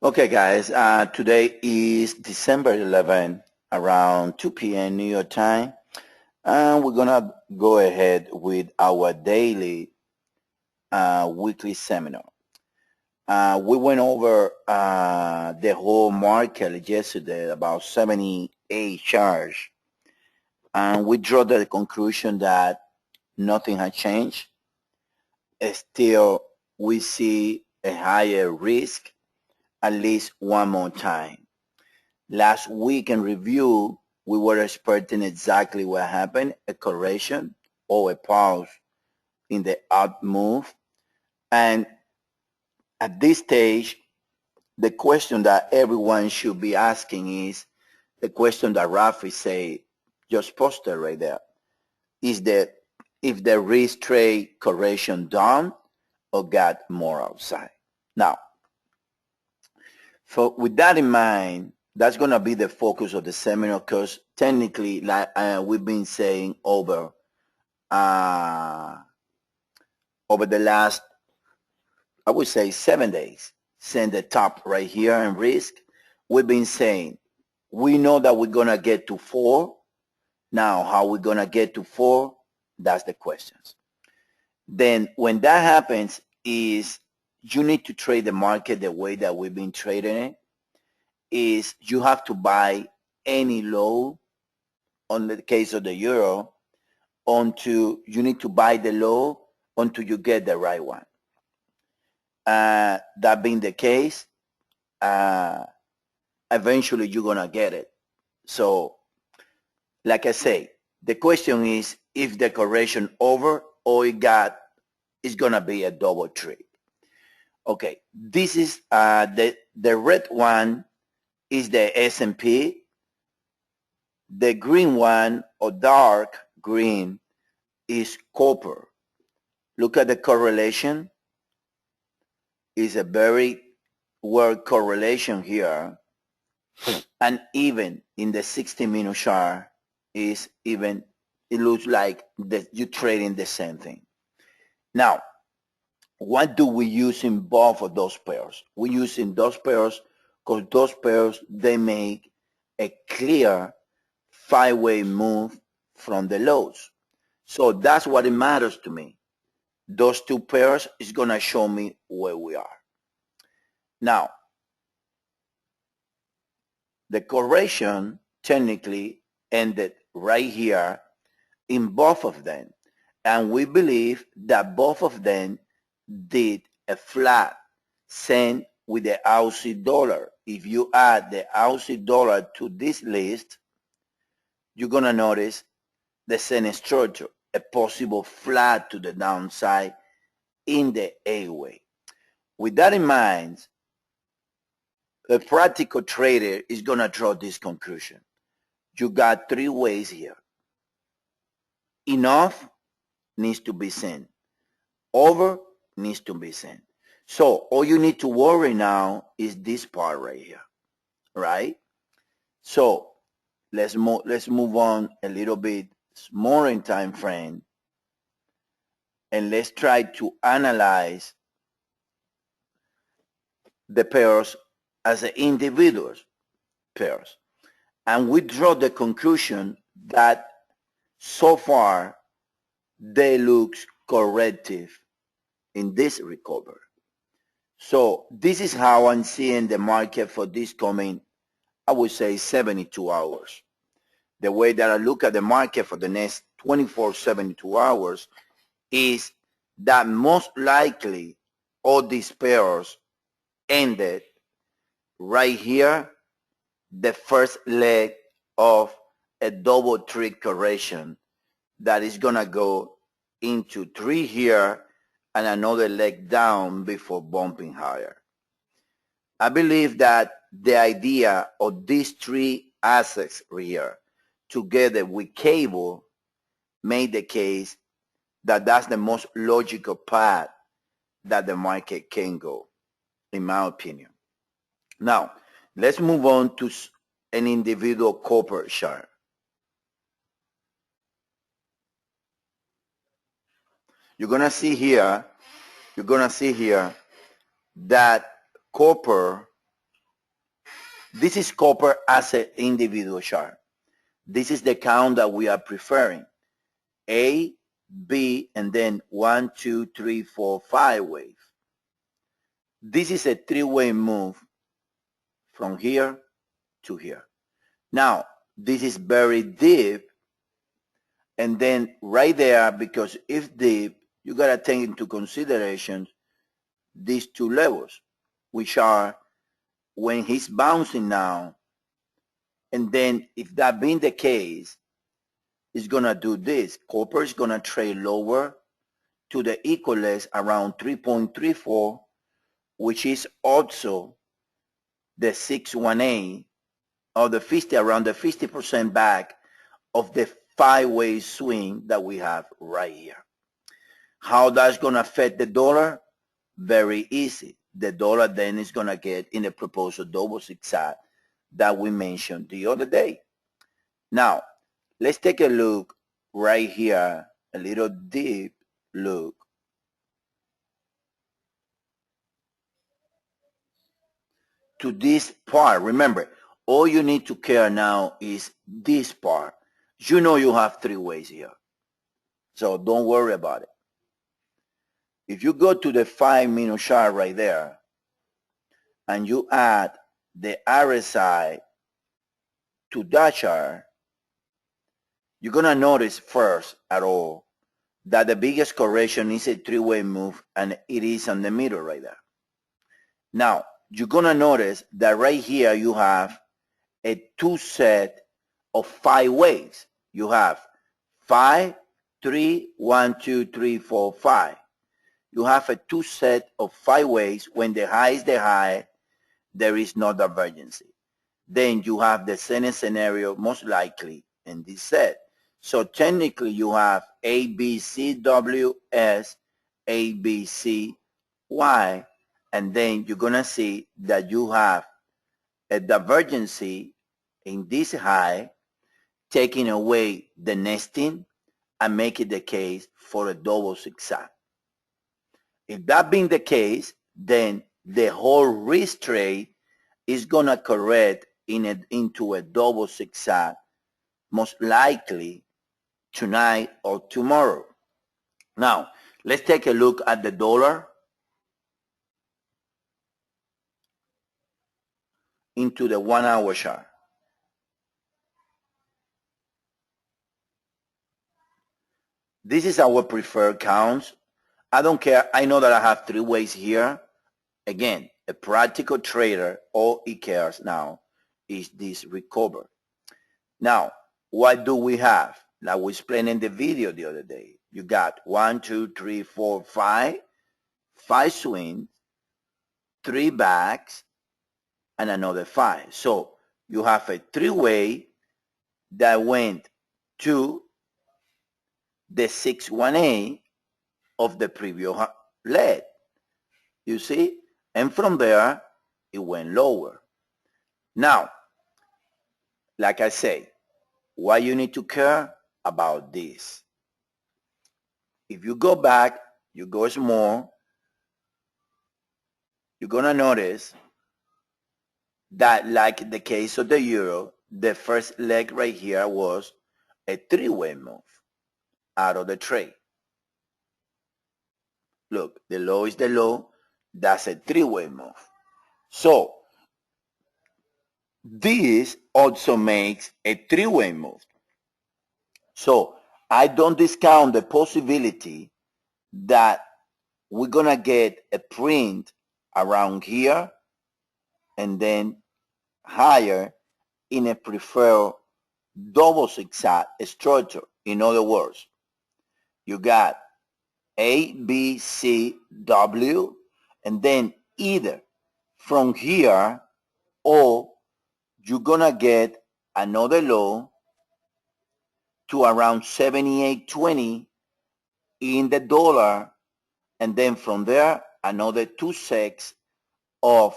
Okay, guys, today is December 11, around 2 p.m. New York time, and we're gonna go ahead with our daily weekly seminar. We went over the whole market yesterday, about 78 charts, and we draw the conclusion that nothing has changed. Still, we see a higher risk at least one more time. Last week in review, we were expecting exactly what happened, a correction or a pause in the up move. And at this stage, the question that everyone should be asking is the question that Rafi say just posted right there. Is that if the risk trade correction done or got more outside? Now, with that in mind, that's going to be the focus of the seminar because technically, like we've been saying uh, over the last, I would say 7 days, since the top right here in risk, we've been saying, we know that we're going to get to 4. Now, how we're going to get to 4, that's the questions. Then when that happens is you need to trade the market the way that we've been trading it, is you have to buy any low on the case of the euro until you need to buy the low until you get the right one. That being the case, eventually you're going to get it. So like I say, the question is if the correction over or it's going to be a double trade. Okay, this is the red one is the S&P. The green one or dark green is copper. Look at the correlation. Is a very word correlation here. And even in the 60-minute chart is even, it looks like that you're trading the same thing. Now, what do we use in both of those pairs? We use in those pairs because those pairs, they make a clear 5-way move from the lows. So that's what it matters to me. Those two pairs is going to show me where we are. Now, the correction technically ended right here in both of them. And we believe that both of them did a flat same with the Aussie dollar. If you add the Aussie dollar to this list, you're going to notice the same structure, a possible flat to the downside in the A-way. With that in mind, a practical trader is going to draw this conclusion. You got 3 ways here. Enough needs to be seen. Over needs to be seen. So all you need to worry now is this part right here, right? So let's move on a little bit more in time frame, and let's try to analyze the pairs as individuals pairs. And we draw the conclusion that so far they look corrective in this recovery. So this is how I'm seeing the market for this coming, I would say 72 hours. The way that I look at the market for the next 72 hours is that most likely all these pairs ended right here, the first leg of a double trick correction that is going to go into 3 here and another leg down before bumping higher. I believe that the idea of these 3 assets here together with cable made the case that that's the most logical path that the market can go, in my opinion. Now, let's move on to an individual copper chart. You're going to see here that copper This is copper as an individual chart. This is the count that we are preferring. A, B, and then 1, 2, 3, 4, 5 wave. This is a three-way move from here to here. Now, this is very deep, and then right there, because if deep, you gotta take into consideration these two levels, which are when he's bouncing now, and then if that being the case, it's gonna do this. Copper is gonna trade lower to the equals around 3.34, which is also the 618 of the 50, around the 50% back of the five-way swing that we have right here. How that's going to affect the dollar? Very easy. The dollar then is going to get in the proposed double zigzag that we mentioned the other day. Now, let's take a look right here, a little deep look. To this part. Remember, all you need to care now is this part. You know you have three ways here, so don't worry about it. If you go to the 5-minute chart right there and you add the RSI to that chart, you're going to notice first at all that the biggest correction is a three-way move, and it is in the middle right there. Now, you're going to notice that right here you have a two set of 5 waves. You have 5, 3, 1, 2, 3, 4, 5. You have a two set of 5 waves. When the high is the high, there is no divergence. Then you have the same scenario most likely in this set. So technically you have A, B, C, W, S, A, B, C, Y, and then you're going to see that you have a divergence in this high, taking away the nesting and making the case for a double zigzag. If that being the case, then the whole risk trade is going to correct into a double zigzag, most likely tonight or tomorrow. Now, let's take a look at the dollar into the 1-hour chart. This is our preferred counts. I don't care. I know that I have 3 ways here. Again, a practical trader, all he cares now is this recover. Now, what do we have? Like we explained in the video the other day. You got 1, 2, 3, 4, 5, 5 swings, 3 backs, and another 5. So you have a 3-way that went to the 618 of the previous leg. You see? And from there, it went lower. Now, like I say, why you need to care about this? If you go back, you go small, you're going to notice that, like the case of the euro, the first leg right here was a 3-way move out of the trade. Look, the low is the low. That's a 3-way move. So this also makes a 3-way move. So I don't discount the possibility that we're going to get a print around here and then higher in a preferred double zigzag structure. In other words, you got A, B, C, W, and then either from here or you're going to get another low to around 78.20 in the dollar, and then from there another 2 sets of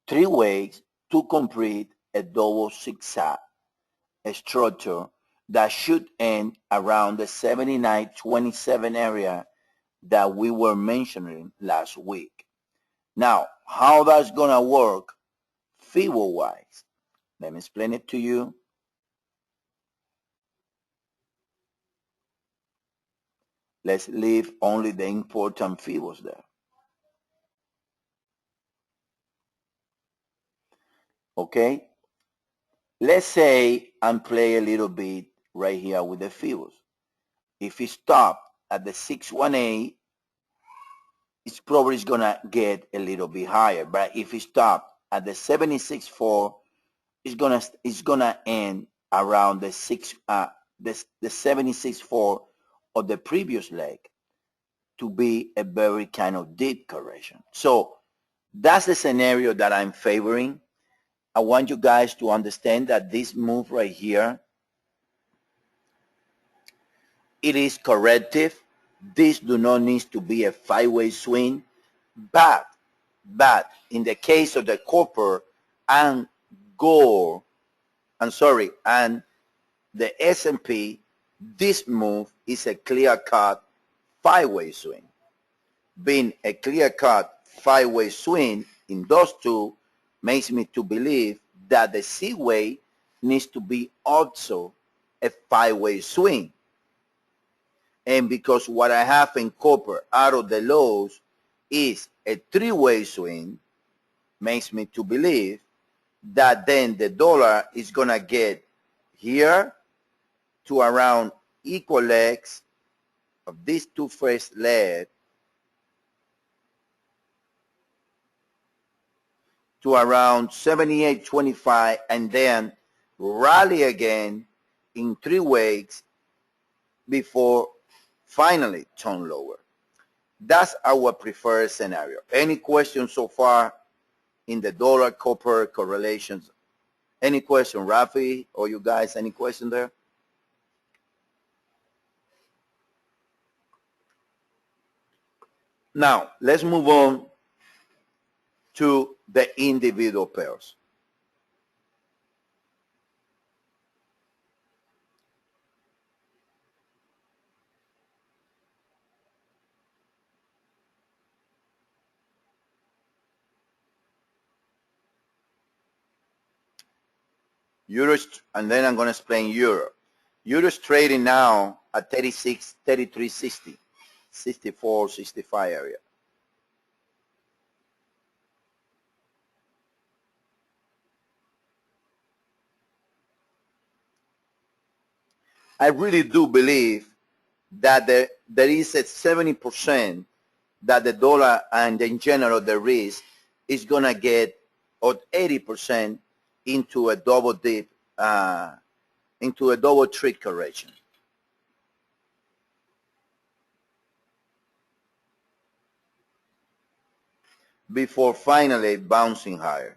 3 ways to complete a double zigzag structure that should end around the 79.27 area that we were mentioning last week. Now, how that's going to work FIBO-wise. Let me explain it to you. Let's leave only the important FIBOs there. Okay? Let's say I'm play a little bit right here with the FIBOs. If it stop at the 618, it's probably going to get a little bit higher. But if it stop at the 76.4, it's gonna end around the 76.4 of the previous leg to be a very kind of deep correction. So that's the scenario that I'm favoring. I want you guys to understand that this move right here, it is corrective. This do not need to be a five-way swing, but in the case of the copper and gold, and the S&P, this move is a clear-cut five-way swing. Being a clear-cut five-way swing in those two makes me to believe that the C-way needs to be also a five-way swing. And because what I have in copper out of the lows is a three-way swing, makes me to believe that then the dollar is going to get here to around equal legs of these two first legs to around 78.25 and then rally again in 3 weeks before finally turn lower. That's our preferred scenario. Any questions so far in the dollar copper correlations? Any question, Rafi, or you guys, any question there? Now, let's move on to the individual pairs. Euros, and then I'm going to explain Euro. Euro's trading now at 36, 33.60, 64, 65 area. I really do believe that there is a 70% that the dollar and in general the risk is going to get, or 80% into a double dip, into a double trade correction. Before finally bouncing higher.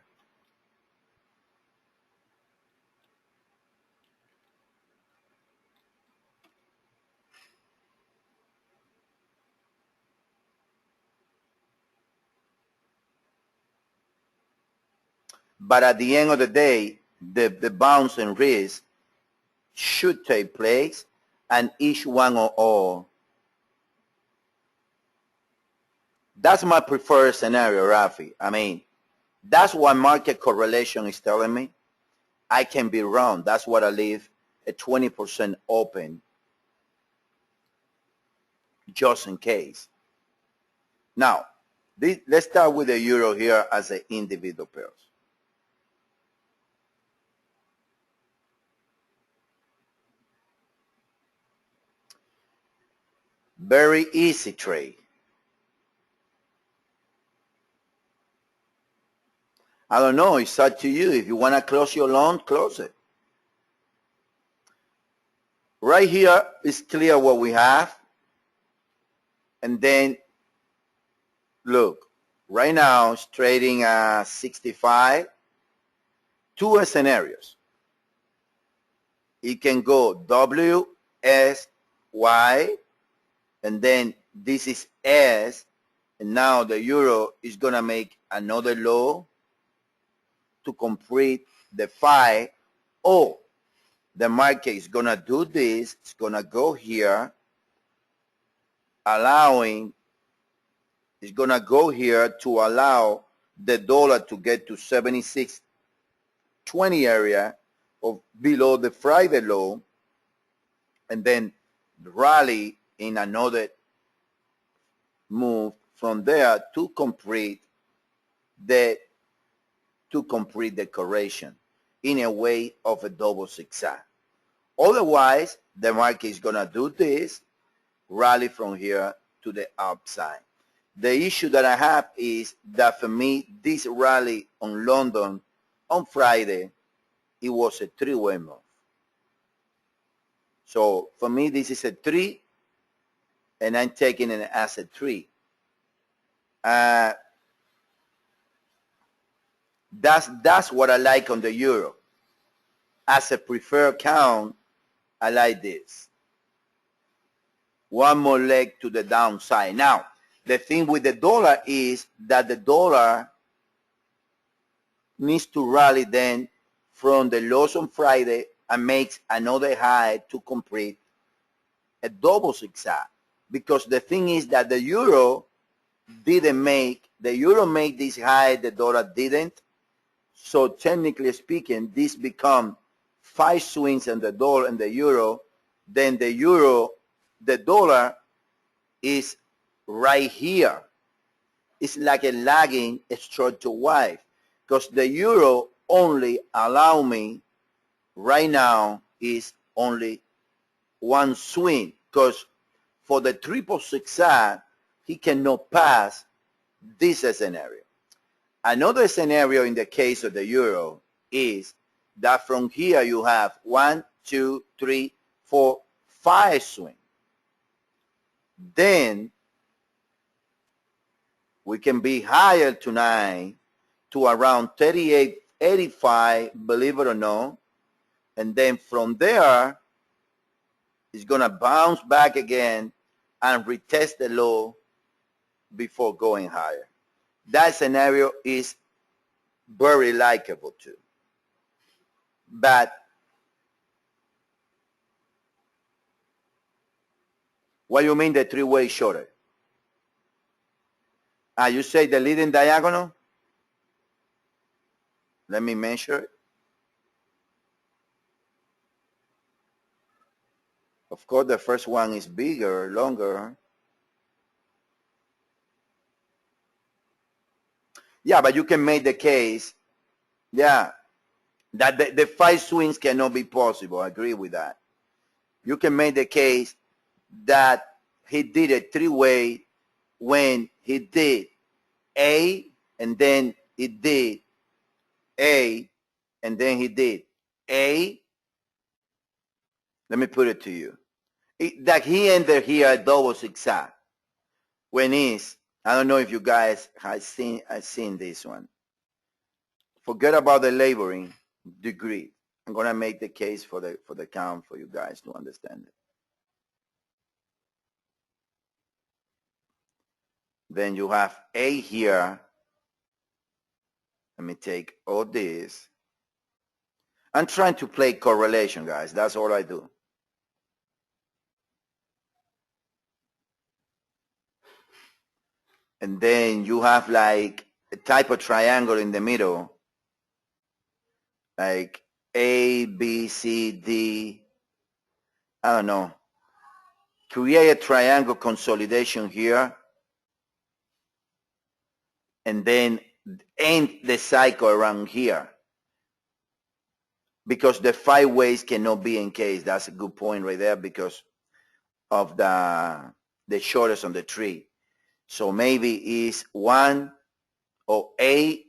But at the end of the day, the bounce and risk should take place, and each one or all. That's my preferred scenario, Rafi. I mean, that's what market correlation is telling me. I can be wrong. That's what I leave a 20% open, just in case. Now, let's start with the euro here as an individual pairs. Very easy trade. I don't know. It's up to you. If you want to close your loan, close it. Right here is clear what we have. And then, look, right now it's trading at 65. Two scenarios. It can go W, S, Y, and then this is S, and now the euro is going to make another low to complete the phi, or the market is going to do this. It's going to go here, it's going to go here to allow the dollar to get to 76 20 area of below the Friday low, and then rally in another move from there to complete the correction in a way of a double zigzag. Otherwise, the market is going to do this, rally from here to the upside. The issue that I have is that for me, this rally on London on Friday, it was a three-way move. So for me, this is a 3, and I'm taking it as a 3. That's what I like on the euro. As a preferred count, I like this. One more leg to the downside. Now, the thing with the dollar is that the dollar needs to rally then from the lows on Friday and makes another high to complete a double zigzag. Because the thing is that the euro made this high, the dollar didn't. So technically speaking, this become 5 swings in the dollar and the euro. Then the dollar is right here. It's like a lagging structure wave, because the euro only allow me right now is only one swing, because for the triple zigzag, he cannot pass this scenario. Another scenario in the case of the euro is that from here you have 1, 2, 3, 4, 5 swings. Then we can be higher tonight to around 38, 85, believe it or not. And then from there, it's going to bounce back again and retest the low before going higher. That scenario is very likable too. But what do you mean the three-way shorter? You say the leading diagonal? Let me measure it. Of course, the first one is bigger, longer. Yeah, but you can make the case, yeah, that the 5 swings cannot be possible. I agree with that. You can make the case that he did a three-way when he did A, and then he did A, and then he did A. Let me put it to you. That he ended here at double zigzag. When is, I don't know if you guys have seen this one. Forget about the laboring degree. I'm gonna make the case for the count for you guys to understand it. Then you have A here. Let me take all this. I'm trying to play correlation, guys. That's all I do. And then you have like a type of triangle in the middle, like A, B, C, D. I don't know. Create a triangle consolidation here, and then end the cycle around here, because the 5 ways cannot be in case. That's a good point right there, because of the shortest on the tree. So maybe it's 1 or A,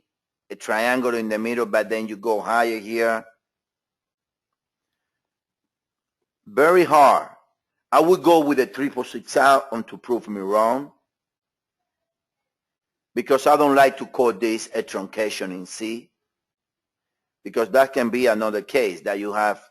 a triangle in the middle, but then you go higher here. Very hard. I would go with a triple zigzag on to prove me wrong, because I don't like to call this a truncation in C, because that can be another case that you have.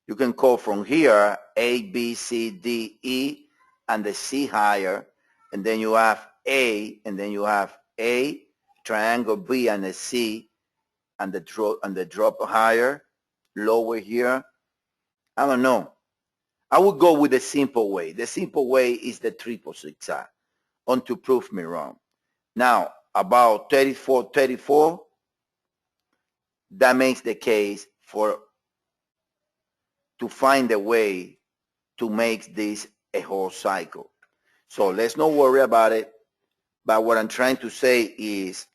You can call from here A, B, C, D, E, and the C higher, and then you have A, and then you have A, triangle B, and the C, and the drop higher, lower here. I don't know. I would go with the simple way. The simple way is the triple zigzag on to prove me wrong. Now, about 34, that makes the case to find a way to make this a whole cycle. So let's not worry about it. But what I'm trying to say is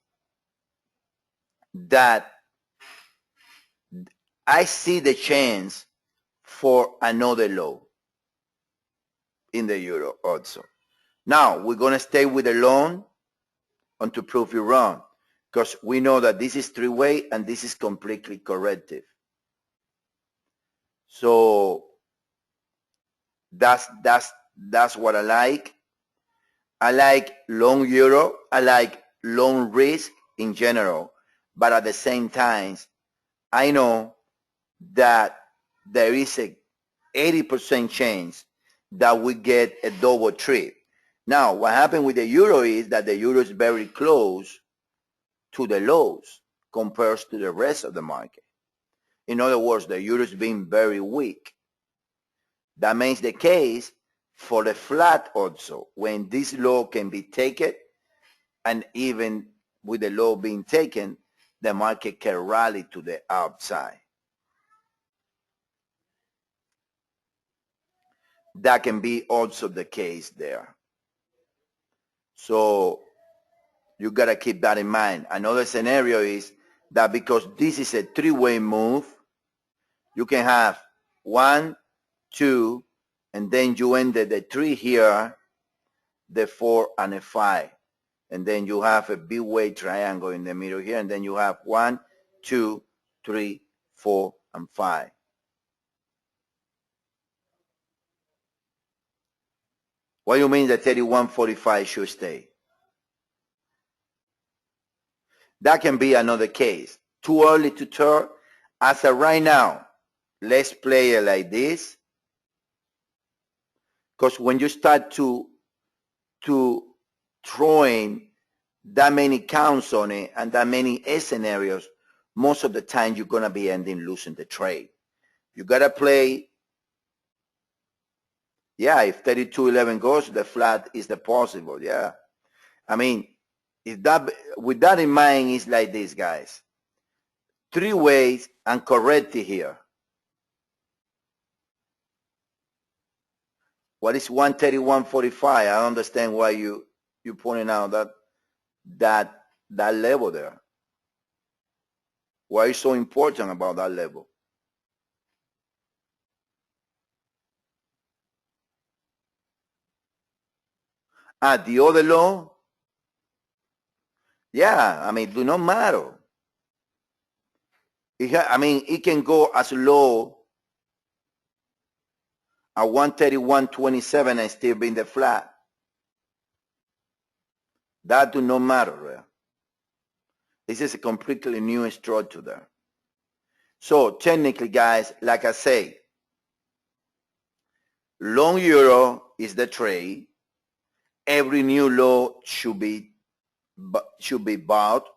that I see the chance for another low in the euro also. Now, we're going to stay with the long until prove you wrong, because we know that this is three-way and this is completely corrective. So that's what I like. I like long euro. I like long risk in general. But at the same time, I know that there is a 80% chance that we get a double trip. Now, what happened with the euro is that the euro is very close to the lows compared to the rest of the market. In other words, the euro is being very weak. That makes the case for the flat also, when this low can be taken, and even with the low being taken, the market can rally to the upside. That can be also the case there. So you got to keep that in mind. Another scenario is that because this is a three-way move, you can have 1, 2, and then you ended the 3 here, the 4 and a 5. And then you have a big way triangle in the middle here, and then you have 1, 2, 3, 4, and 5. What do you mean that 31.45 should stay? That can be another case. Too early to tell. As of right now, let's play it like this. Because when you start to throwing that many counts on it and that many scenarios, most of the time you're going to be ending losing the trade. You got to play, yeah, if 32.11 goes, the flat is the possible, yeah. I mean, with that in mind, it's like this, guys. 3 ways and correct it here. What is 131.45? I understand why you pointing out that level there. Why is so important about that level? The other low, yeah, I mean, do not matter. It can go as low at 131.27 and still be in the flat. That do not matter. Right? This is a completely new structure there. So technically, guys, like I say, long euro is the trade. Every new low should be bought.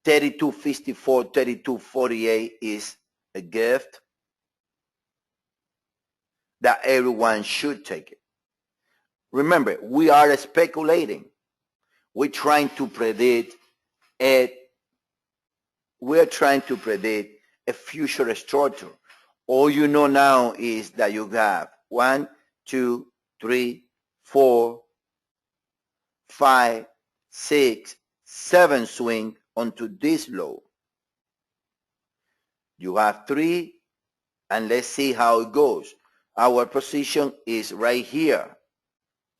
32.54, 32.48 is a gift that everyone should take it. Remember, we are speculating. We're trying to predict we're trying to predict a future structure. All you know now is that you have 1, 2, 3, 4, 5, 6, 7 swing onto this low. You have 3, and let's see how it goes. Our position is right here.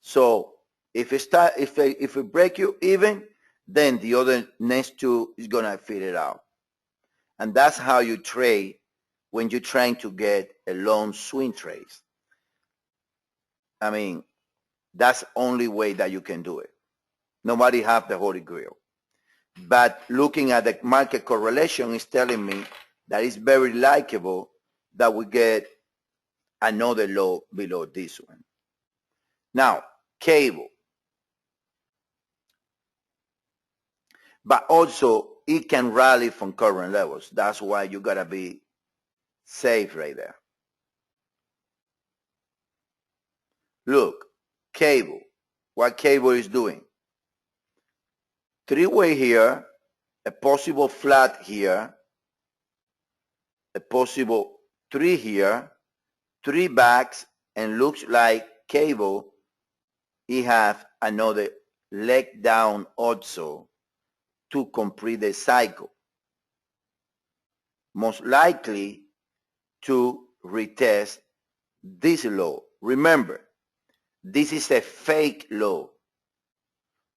So if it break you even, then the other next 2 is gonna fit it out. And that's how you trade when you're trying to get a long swing trade. I mean, that's the only way that you can do it. Nobody have the Holy Grail. But looking at the market correlation is telling me that it's very likable that we get another low below this one. Now, cable. But also, it can rally from current levels. That's why you got to be safe right there. Look, cable. What cable is doing? 3-way here, a possible flat here, a possible 3 here, 3 backs, and looks like cable, he have another leg down also to complete the cycle. Most likely to retest this low. Remember, this is a fake low.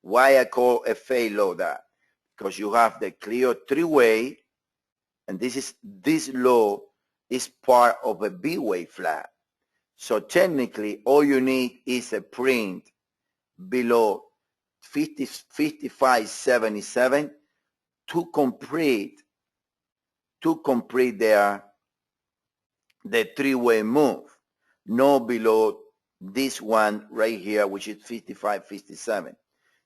Why I call a fake low that? Because you have the clear three-way, and this low is part of a B-way flat. So technically, all you need is a print below 55.77 to complete the three-way move. No below this one right here, which is 55.57.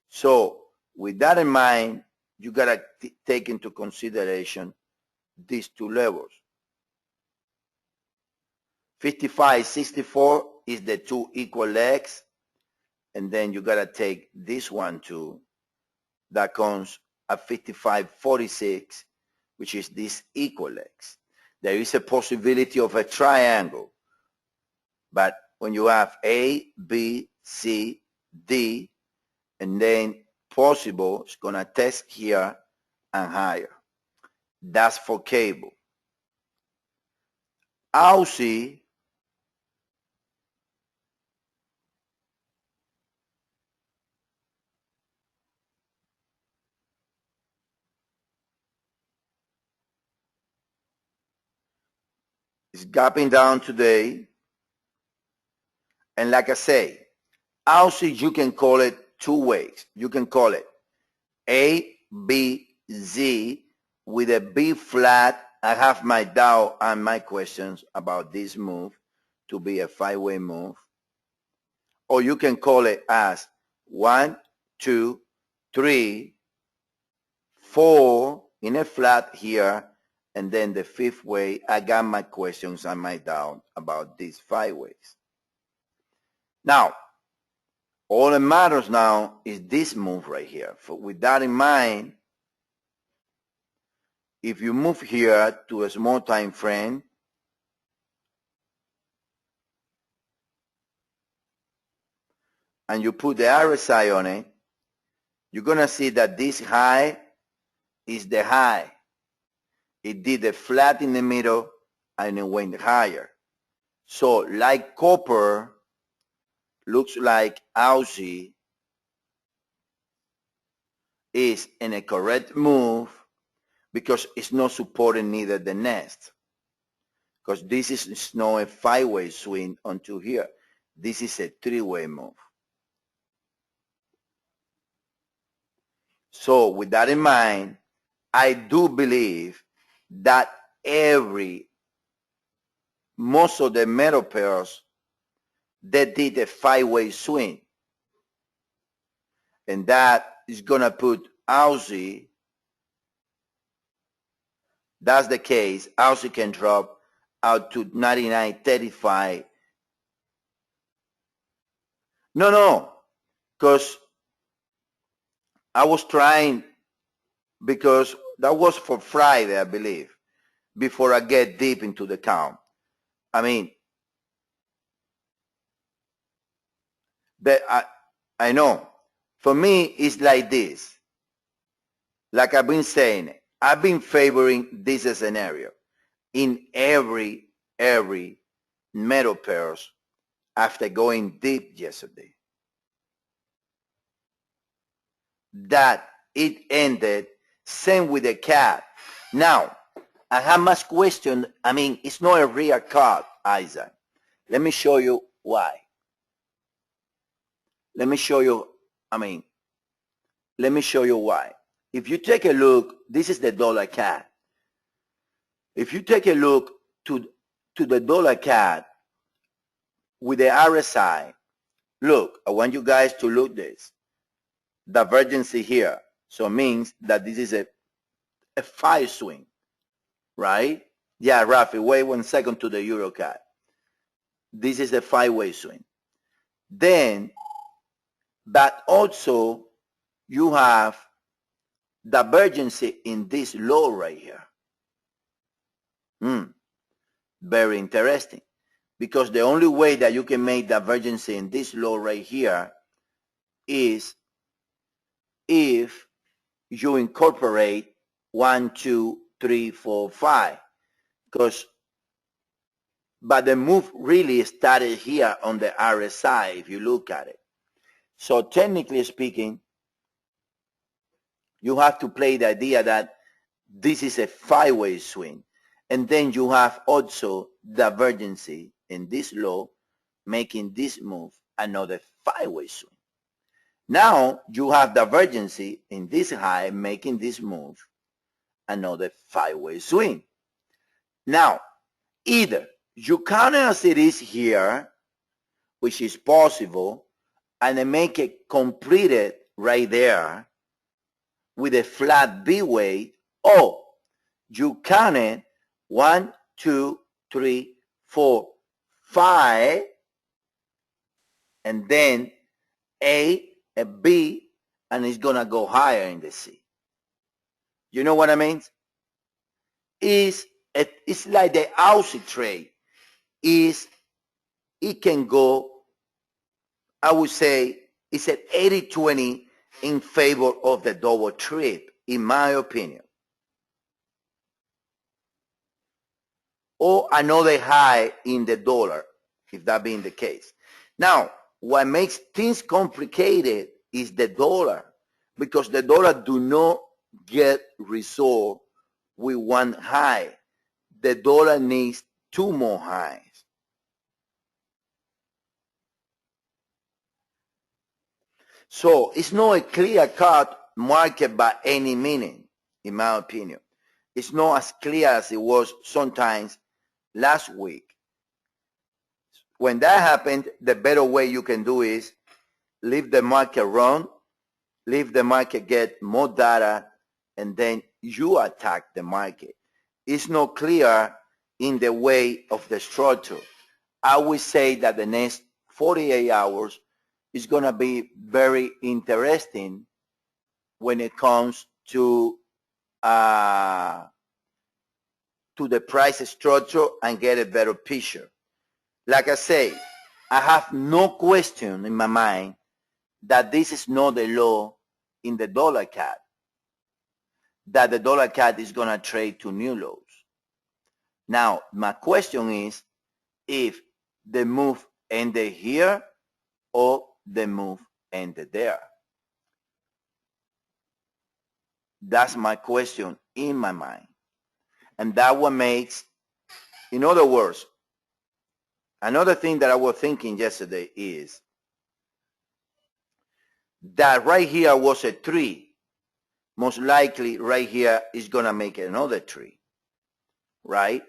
So with that in mind, you gotta take into consideration these two levels. 55.64 is the two equal legs, and then you gotta take this one too. That comes at 55.46, which is this equal legs. There is a possibility of a triangle, but when you have A, B, C, D, and then possible, it's gonna test here and higher. That's for cable. Aussie is gapping down today, and like I say, Aussie, you can call it two ways. You can call it A, B, Z with a B flat. I have my doubt and my questions about this move to be a five-way move. Or you can call it as 1, 2, 3, 4 in a flat here, and then the fifth way. I got my questions and my doubt about these five ways. Now, all that matters now is this move right here. With that in mind, if you move here to a small time frame, and you put the RSI on it, you're going to see that this high is the high. It did a flat in the middle and it went higher. So like copper, looks like Aussie is in a correct move because it's not supporting neither the next. Because this is not a five-way swing onto here. This is a three-way move. So with that in mind, I do believe that most of the metal pairs, they did a five-way swing. And that is going to put Aussie, that's the case, Aussie can drop out to 99.35. No, because I was trying, because that was for Friday, I believe, before I get deep into the count. I mean, I know. For me, it's like this. Like I've been saying, I've been favoring this scenario in every metal pairs after going deep yesterday. That it ended, same with the cat. Now, I have much question. I mean, it's not a real card, Isaac. Let me show you why. Let me show you why. If you take a look, this is the dollar CAD. If you take a look to the dollar CAD with the RSI, look, I want you guys to look this. Divergence here. So it means that this is a five swing, right? Yeah, Rafi, wait 1 second to the Euro CAD. This is a five-way swing. Then, but also you have divergence in this low right here. very interesting, because the only way that you can make divergence in this low right here is if you incorporate 1, 2, 3, 4, 5, but the move really started here on the RSI if you look at it. So technically speaking, you have to play the idea that this is a 5-way swing, and then you have also divergence in this low making this move another 5-way swing. Now you have divergence in this high making this move another 5-way swing. Now either you count it as it is here, which is possible, and then make it completed right there with a flat B way, or you count it 1, 2, 3, 4, 5, and then A, a B, and it's gonna go higher in the C. You know what I mean? It's like the Aussie trade. It can go, I would say, it's at 80-20 in favor of the double trip, in my opinion. Or another high in the dollar, if that being the case. Now, what makes things complicated is the dollar, because the dollar do not get resolved with one high. The dollar needs 2 more highs. So it's not a clear-cut market by any meaning, in my opinion. It's not as clear as it was sometimes last week. When that happened, the better way you can do is leave the market run, leave the market get more data, and then you attack the market. It's not clear in the way of the structure. I would say that the next 48 hours is going to be very interesting when it comes to the price structure and get a better picture. Like I say, I have no question in my mind that this is not the low in the dollar CAD, that the dollar CAD is going to trade to new lows. Now, my question is if the move ended here or the move ended there. That's my question in my mind. And that what makes, in other words, another thing that I was thinking yesterday is that right here was a 3. Most likely right here is going to make another 3, right?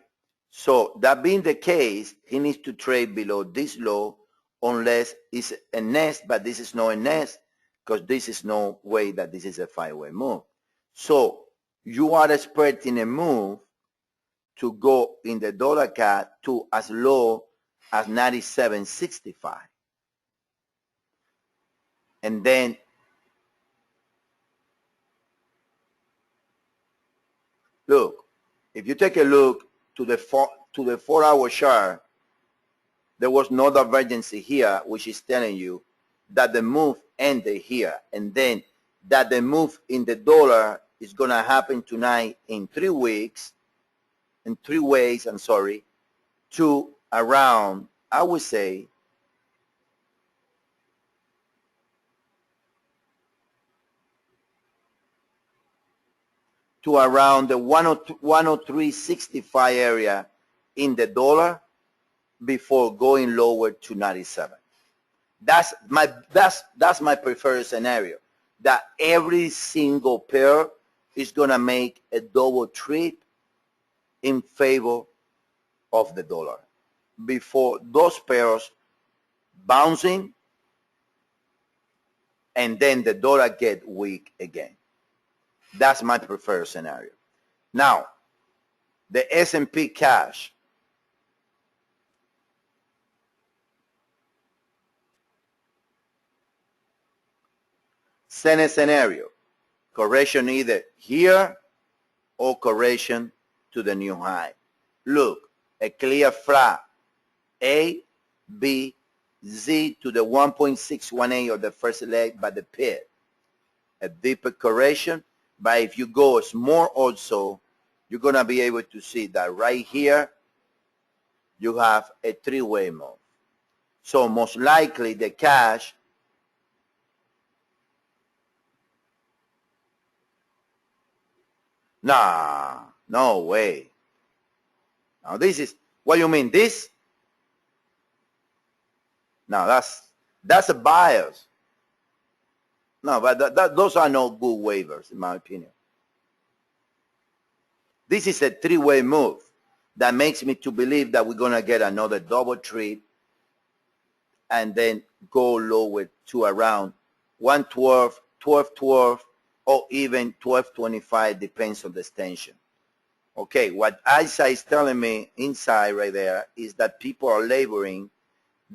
So that being the case, he needs to trade below this low unless it's a nest, but this is not a nest because this is no way that this is a 5-way move. So you are expecting a move to go in the dollar CAD to as low as 97.65. And then look, if you take a look to the 4-hour chart, there was no divergence here, which is telling you that the move ended here, and then that the move in the dollar is going to happen tonight in 3 weeks, in 3 ways, to around, I would say, to around the 103.65 area in the dollar before going lower to 97. That's my preferred scenario, that every single pair is going to make a double trip in favor of the dollar before those pairs bouncing and then the dollar get weak again. That's my preferred scenario. Now, the S&P cash. Same scenario. Correction either here or correction to the new high. Look, a clear flat A, B, Z to the 1.618 of the first leg by the pit. A deeper correction, but if you go small also, you're going to be able to see that right here you have a three-way move. So most likely the cash no way. Now this is, what you mean, this? No, that's a bias. No, but those are no good waivers in my opinion. This is a three-way move that makes me to believe that we're going to get another double trip and then go lower to around 112, 1212, or even 1225, depends on the extension. Okay, what ISA is telling me inside right there is that people are labeling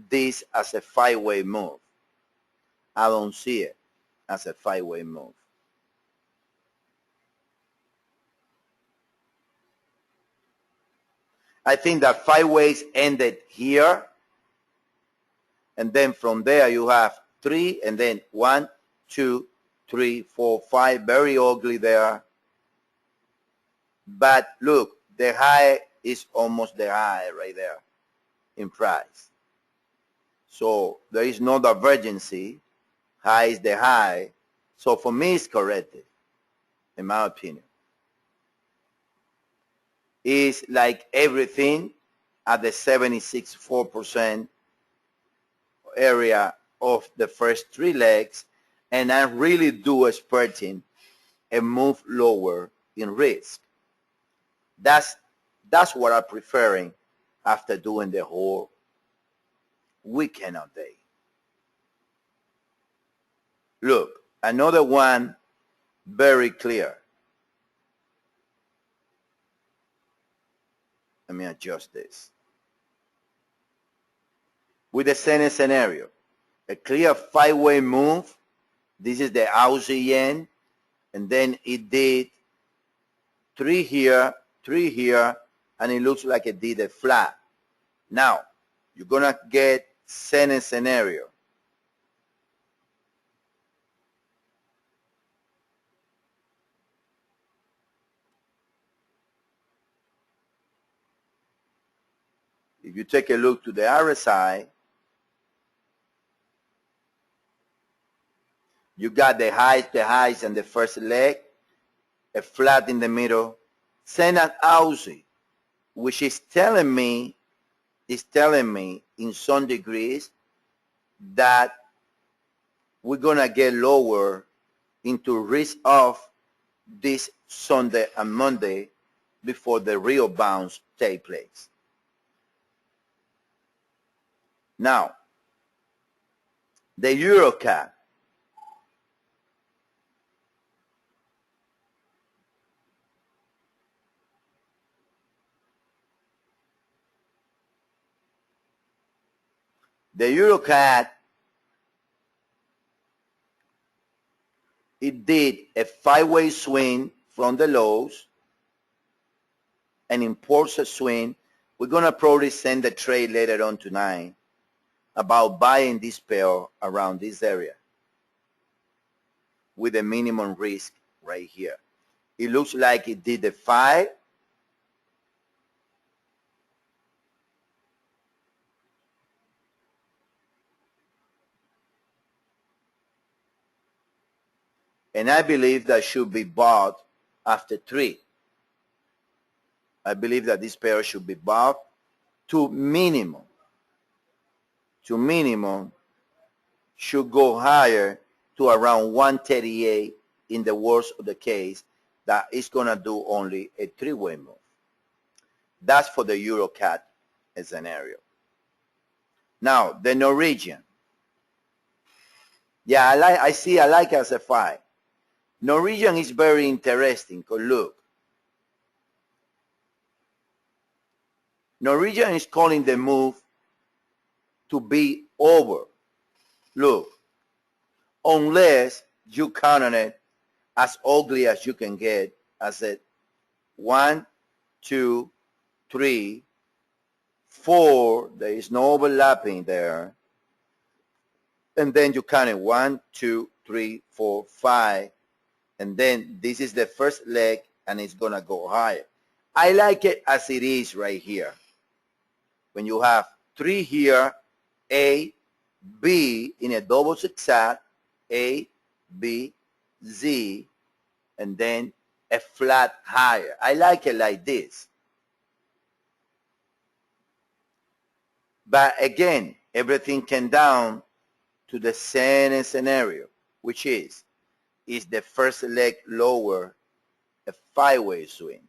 this as a five-way move. I don't see it as a five-way move. I think that five ways ended here, and then from there you have three, and then 1, 2, 3, 4, 5, very ugly there. But look, the high is almost the high right there in price. So there is no divergency. High is the high. So for me, it's corrected, in my opinion. It's like everything at the 76.4% area of the first three legs, and I really do expecting a move lower in risk. That's what I'm preferring after doing the whole weekend all day. Look, another one very clear. Let me adjust this. With the same scenario, a clear five-way move. This is the Aussie yen, and then it did three here, and it looks like it did a flat. Now, you're going to get same scenario. If you take a look to the RSI, you got the highs and the first leg, a flat in the middle, same as Aussie, which is telling me in some degrees that we're gonna get lower into risk of this Sunday and Monday before the real bounce take place. Now, the EuroCAD. The EuroCAD, it did a five-way swing from the lows, an impulsive swing. We're going to probably send a trade later on tonight about buying this pair around this area with a minimum risk right here. It looks like it did a 5. And I believe that should be bought after 3. I believe that this pair should be bought to minimum. To minimum should go higher to around 138 in the worst of the case, that is going to do only a 3-way move. That's for the EuroCAD scenario. Now, the Norwegian. Yeah, I like as a 5. Norwegian is very interesting, because look. Norwegian is calling the move to be over. Look, unless you count on it as ugly as you can get, as a 1, 2, 3, 4, there is no overlapping there. And then you count it 1, 2, 3, 4, 5. And then this is the first leg, and it's going to go higher. I like it as it is right here. When you have 3 here, A, B in a double zigzag, A, B, Z, and then a flat higher. I like it like this. But again, everything came down to the same scenario, which is the first leg lower, a 5-way swing.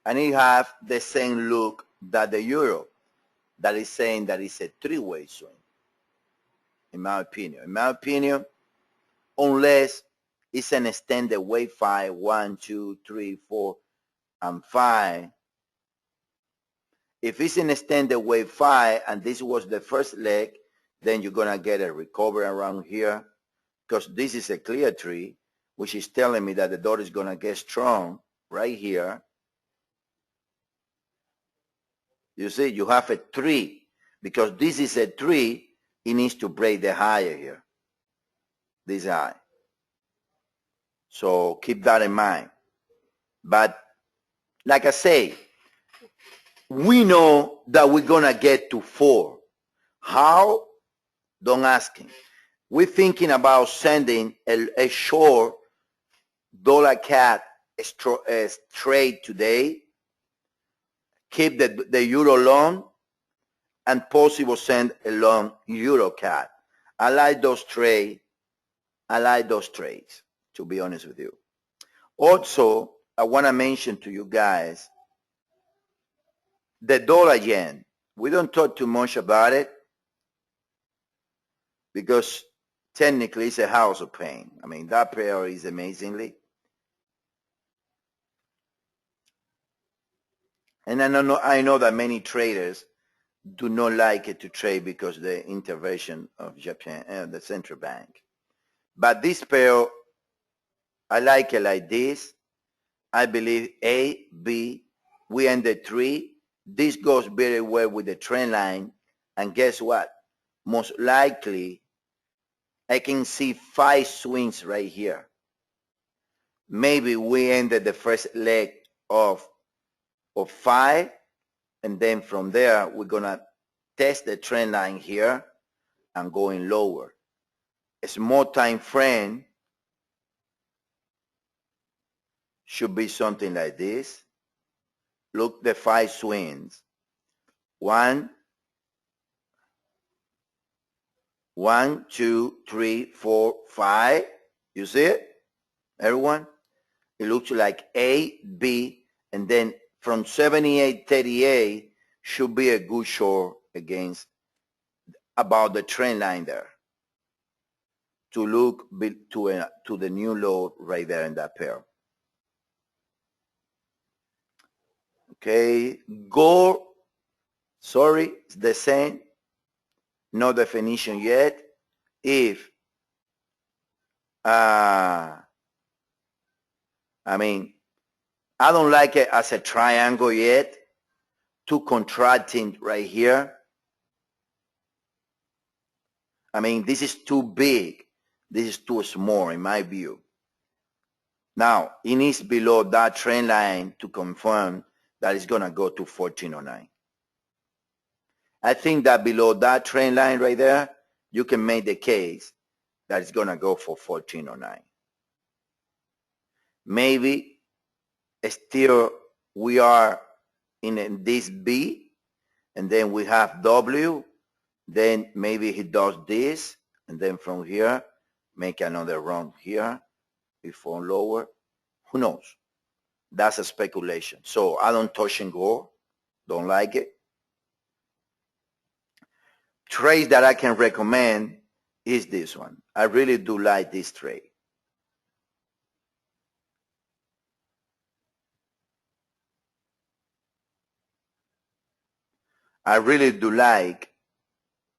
And it have the same look that the euro, that is saying that it's a 3-way swing, in my opinion. In my opinion, unless it's an extended wave 5, 1, 2, 3, 4, and 5. If it's an extended wave 5 and this was the first leg, then you're going to get a recovery around here, because this is a clear tree, which is telling me that the dollar is going to get strong right here. You see, you have a 3. Because this is a 3, it needs to break the higher here, this high. So keep that in mind. But like I say, we know that we're going to get to 4. How? Don't ask him. We're thinking about sending a short dollar CAD trade today, keep the euro long, and possible send a long euro CAD. I like those trades. I like those trades, to be honest with you. Also, I want to mention to you guys the dollar yen. We don't talk too much about it because technically it's a house of pain. I mean, that pair is amazingly. And I know that many traders do not like it to trade because of the intervention of Japan, the central bank. But this pair, I like it like this. I believe A, B, we ended 3. This goes very well with the trend line. And guess what? Most likely, I can see 5 swings right here. Maybe we ended the first leg of 5. And then from there, we're going to test the trend line here and going lower. A small time frame should be something like this. Look, the 5 swings. 1, 2, 3, 4, 5. You see it, everyone? It looks like A, B, and then from 78.38 should be a good short against about the trend line there to look to the new low right there in that pair. Okay, gold, sorry, it's the same. No definition yet. If, I mean, I don't like it as a triangle yet. Too contracting right here. I mean, this is too big. This is too small in my view. Now, it needs below that trend line to confirm that it's going to go to 1409. I think that below that trend line right there, you can make the case that it's going to go for 1409. Maybe still we are in this B, and then we have W, then maybe he does this, and then from here, make another run here before lower. Who knows? That's a speculation. So I don't touch and go. Don't like it. Trade that I can recommend is this one. I really do like this trade. I really do like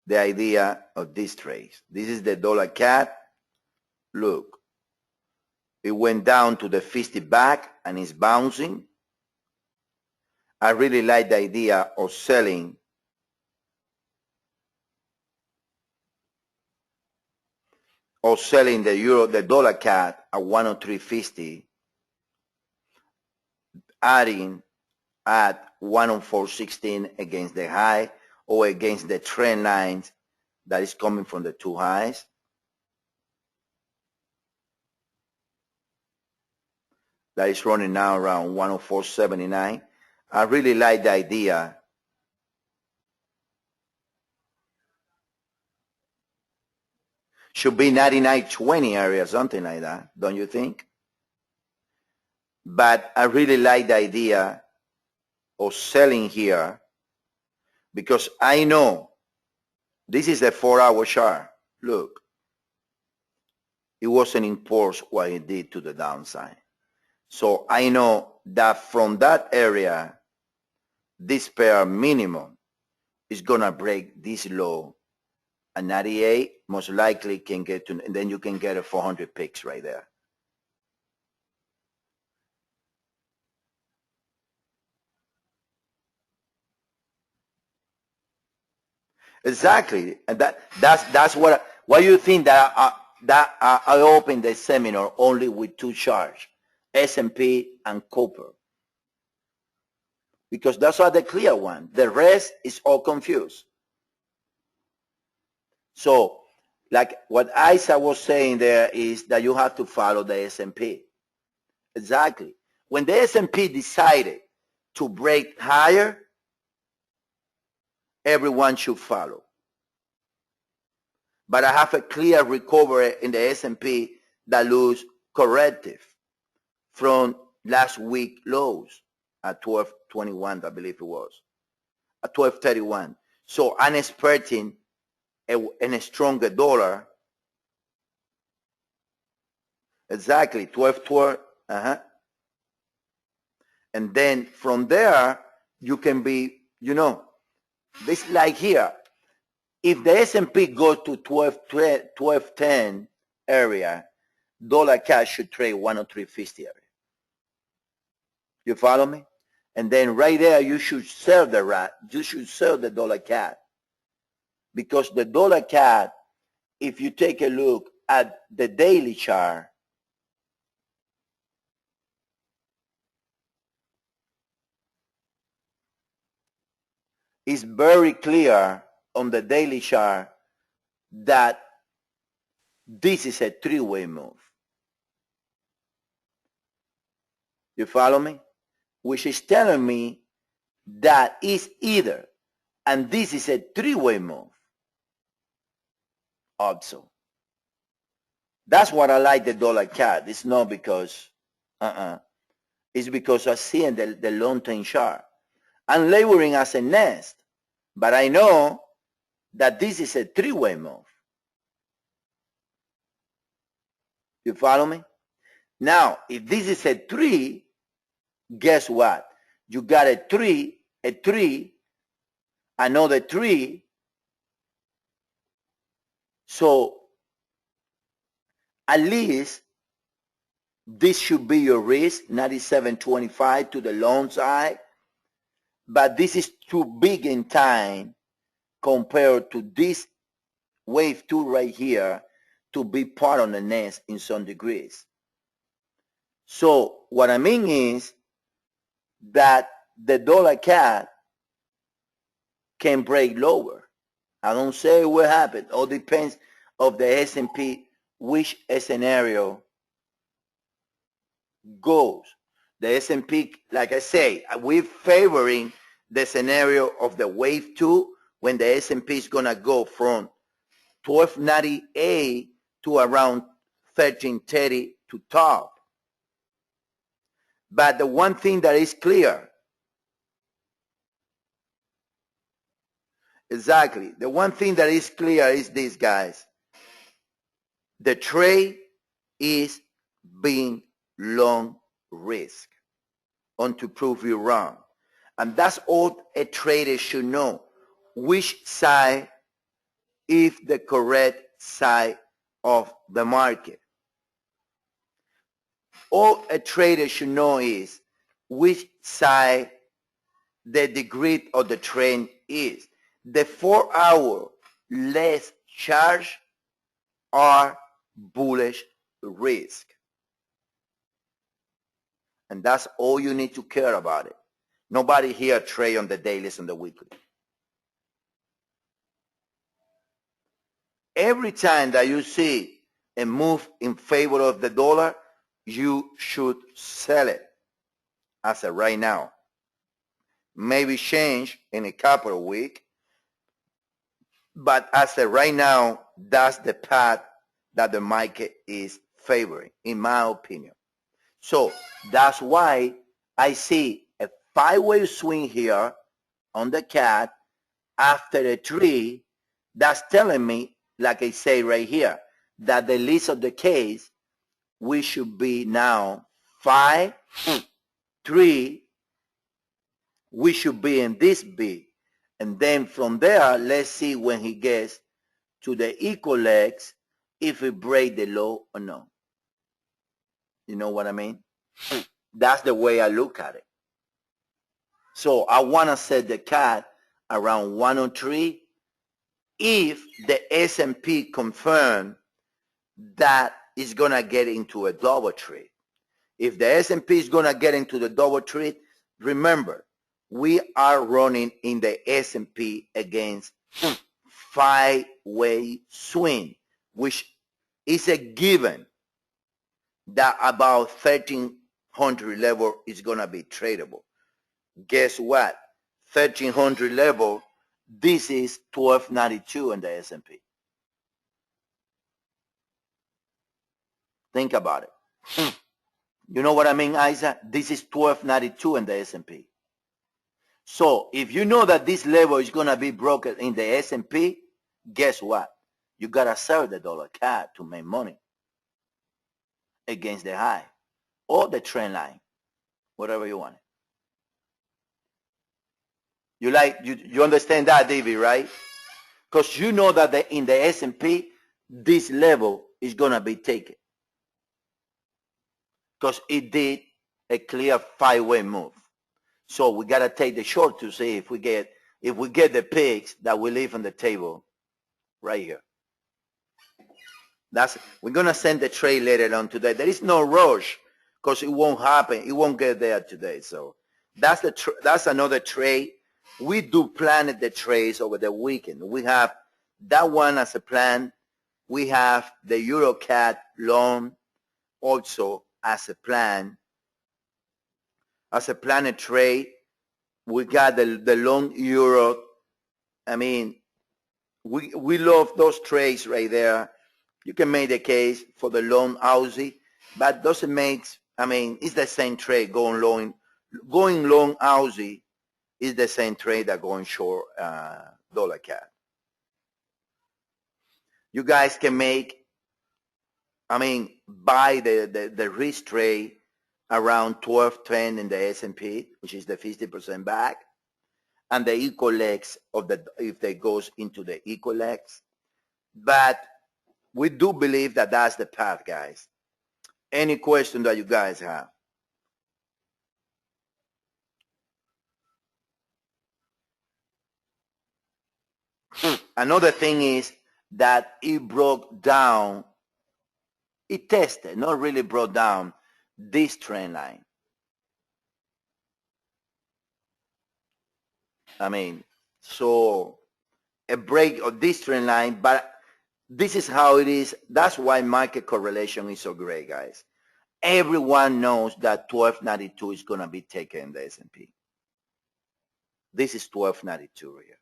the idea of this trade. This is the dollar CAD. Look, it went down to the 50 back and it's bouncing. I really like the idea of selling the dollar CAD at 103.50, adding at 104.16 against the high or against the trend lines that is coming from the two highs. That is running now around 104.79. I really like the idea. Should be 99.20 area, something like that, don't you think? But I really like the idea of selling here because I know this is a 4-hour chart. Look, it wasn't enforced what it did to the downside. So I know that from that area, this pair minimum is going to break this low. A 98 most likely can get to, and then you can get a 400 picks right there. Exactly, and that's what. Why you think that I opened the seminar only with two charts, S&P and copper, because those are the clear one. The rest is all confused. So, like what Isa was saying there is that you have to follow the S&P. Exactly. When the S&P decided to break higher, everyone should follow. But I have a clear recovery in the S&P that looks corrective from last week lows at 12.21, I believe it was, at 12.31. So I'm expecting a stronger dollar. Exactly, 12.12. And then from there, you can be, this like here. If the S&P goes to 1210 area, dollar cash should trade 103.50 area. You follow me? And then right there, you should sell the dollar CAD, because the dollar CAD, if you take a look at the daily chart, it's very clear on the daily chart that this is a three-way move. You follow me? Which is telling me that is either, and this is a three-way move also. That's what I like the dollar CAD. It's not because, it's because I see in the long-term chart. I'm laboring as a nest, but I know that this is a three-way move. You follow me? Now, if this is a three, guess what? You got a three, another three. So at least this should be your risk, 97.25 to the long side. But this is too big in time compared to this wave 2 right here to be part of the nest in some degrees. So what I mean is that the dollar CAD can break lower. I don't say what happened. All depends of the S&P, which scenario goes. The S&P, like I say, we're favoring the scenario of the wave 2 when the S&P is going to go from 1298 to around 1330 to top. But the one thing that is clear, exactly, the one thing that is clear is this, guys. The trade is being long risk on to prove you wrong. And that's all a trader should know, which side is the correct side of the market. All a trader should know is which side the degree of the trend is. The 4-hour less charge are bullish risk. And that's all you need to care about it. Nobody here trade on the dailies and the weekly. Every time that you see a move in favor of the dollar, you should sell it as of right now. Maybe change in a couple of weeks, but as of right now, that's the path that the market is favoring, in my opinion. So that's why I see a 5-way swing here on the cat after a 3. That's telling me, like I say right here, that the least of the case, we should be now 5, 3. We should be in this B. And then from there, let's see when he gets to the equal legs, if we break the low or no. You know what I mean? That's the way I look at it. So I want to set the cat around 103 if the S&P confirm that it's going to get into a double trade. If the S&P is going to get into the double trade, remember, we are running in the S&P against 5-way swing, which is a given that about 1300 level is going to be tradable. Guess what? 1300 level, this is 1292 in the S&P. Think about it. You know what I mean, Isaac? This is 1292 in the S&P. So if you know that this level is going to be broken in the S&P, guess what? You got to sell the dollar CAD to make money against the high or the trend line, whatever you want. You understand that, David, right? Because you know that in the S&P, this level is going to be taken. Because it did a clear 5-way move. So we got to take the short to see if we get the picks that we leave on the table right here. We're going to send the trade later on today. There is no rush because it won't happen. It won't get there today. So that's another trade. We do plan the trades over the weekend. We have that one as a plan. We have the EuroCAD loan also as a plan. As a planned trade, we got the long euro. I mean, we love those trades right there. You can make the case for the long Aussie, but doesn't make. I mean, it's the same trade going long Aussie is the same trade that going short dollar CAD. You guys can make. I mean, buy the risk trade around 1210 in the S&P, which is the 50% back, and the equal legs of if they goes into the equal legs. But we do believe that that's the path, guys. Any question that you guys have? Another thing is that it broke down. It tested, not really brought down this trend line. I mean, so a break of this trend line, but this is how it is. That's why market correlation is so great, guys. Everyone knows that 1292 is going to be taken in the S&P. This is 1292 here.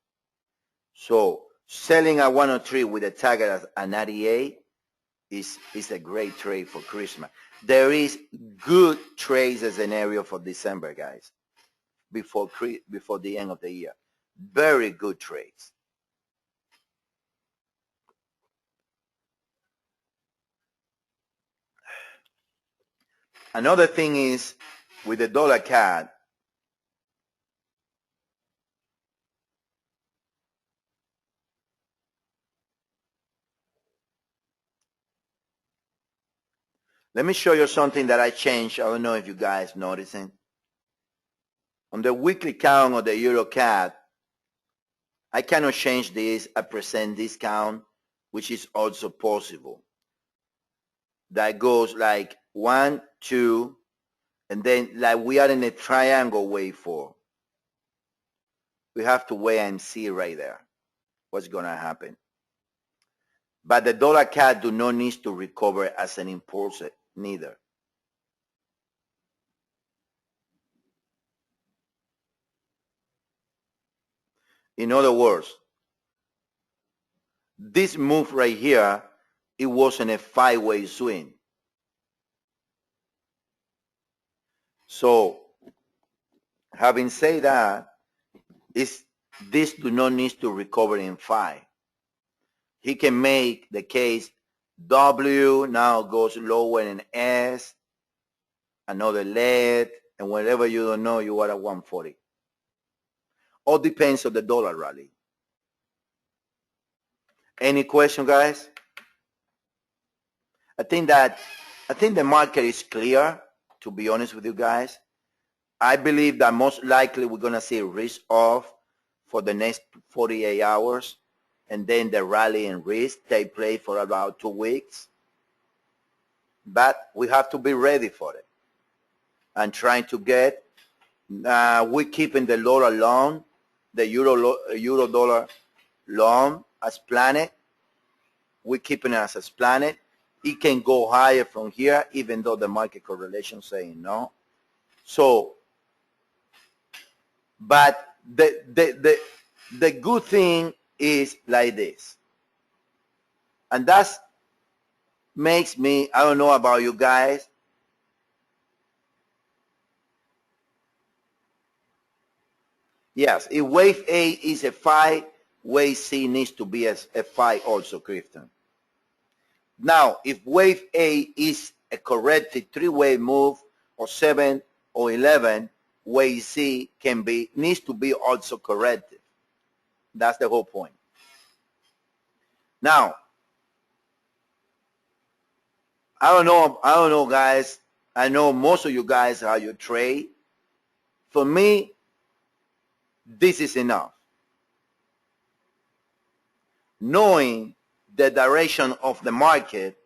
So selling at 103 with a target at 98 is a great trade for Christmas. There is good trades scenario for December, guys, before the end of the year. Very good trades. Another thing is with the dollar CAD, let me show you something that I changed. I don't know if you guys noticing. On the weekly count of the EuroCAD, I cannot change this at percent discount, which is also possible. That goes like 1, 2, and then like we are in a triangle waveform. We have to wait and see right there what's going to happen. But the dollar CAD do not need to recover as an impulse neither. In other words, this move right here, it wasn't a 5-way swing. So, having said that, this do not need to recover in 5. He can make the case W now goes lower in S, another leg, and whenever you don't know, you are at 140. All depends on the dollar rally. Any question, guys? I think the market is clear, to be honest with you guys. I believe that most likely we're going to see risk off for the next 48 hours, and then the rally and risk take place for about 2 weeks. But we have to be ready for it. And trying to get, we're keeping the dollar long, the euro dollar long as planned. We're keeping it as planned. It can go higher from here, even though the market correlation is saying no. So, but the good thing is like this. And that makes me, I don't know about you guys, yes, if wave A is a 5, wave C needs to be a 5 also, Clifton. Now, if wave A is a corrected 3-way move, or 7 or 11, wave C needs to be also corrected. That's the whole point. Now, I don't know, guys. I know most of you guys how you trade. For me, this is enough. Knowing the direction of the market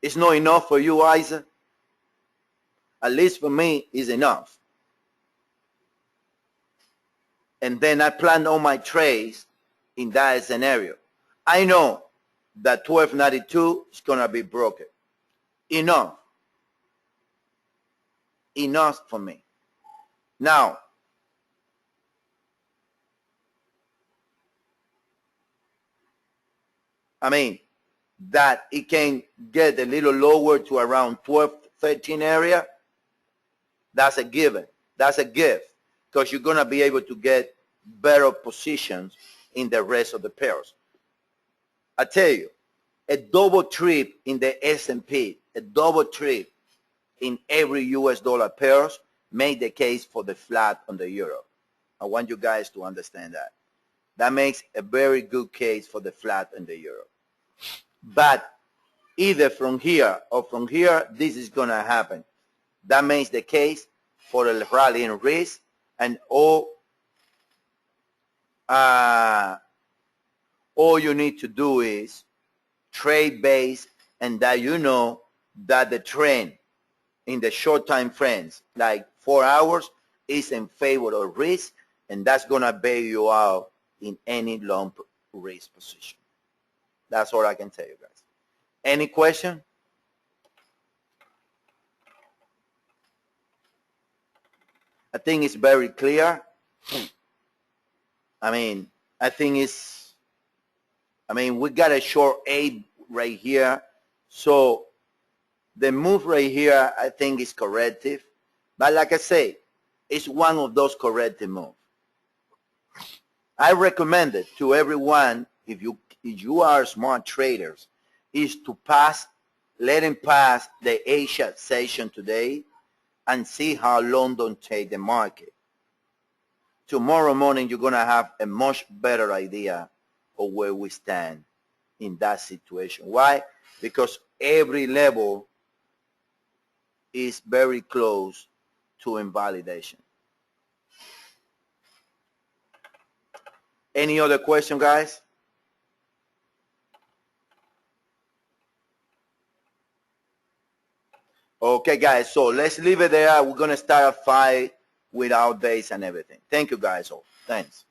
is not enough for you, Isaac. At least for me, is enough. And then I plan all my trades in that scenario. I know that 1292 is going to be broken. Enough. Enough for me. Now, I mean, that it can get a little lower to around 12, 13 area, that's a given. That's a gift, because you're going to be able to get better positions in the rest of the pairs. I tell you, a double trip in the S&P, a double trip in every US dollar pairs made the case for the flat on the euro. I want you guys to understand that. That makes a very good case for the flat on the euro. But either from here or from here, this is going to happen. That makes the case for a rally in risk, and all you need to do is trade base, and that you know that the trend in the short time frames, like 4 hours, is in favor of risk, and that's going to bail you out in any long risk position. That's all I can tell you guys. Any question? I think it's very clear. I mean, we got a short A right here. So the move right here, I think, is corrective. But like I say, it's one of those corrective moves. I recommend it to everyone, if you are smart traders, is to let him pass the Asia session today and see how London take the market. Tomorrow morning, you're going to have a much better idea of where we stand in that situation. Why? Because every level is very close to invalidation. Any other question, guys? Okay, guys, so let's leave it there. We're going to start a fight with our days and everything. Thank you, guys. All. Thanks.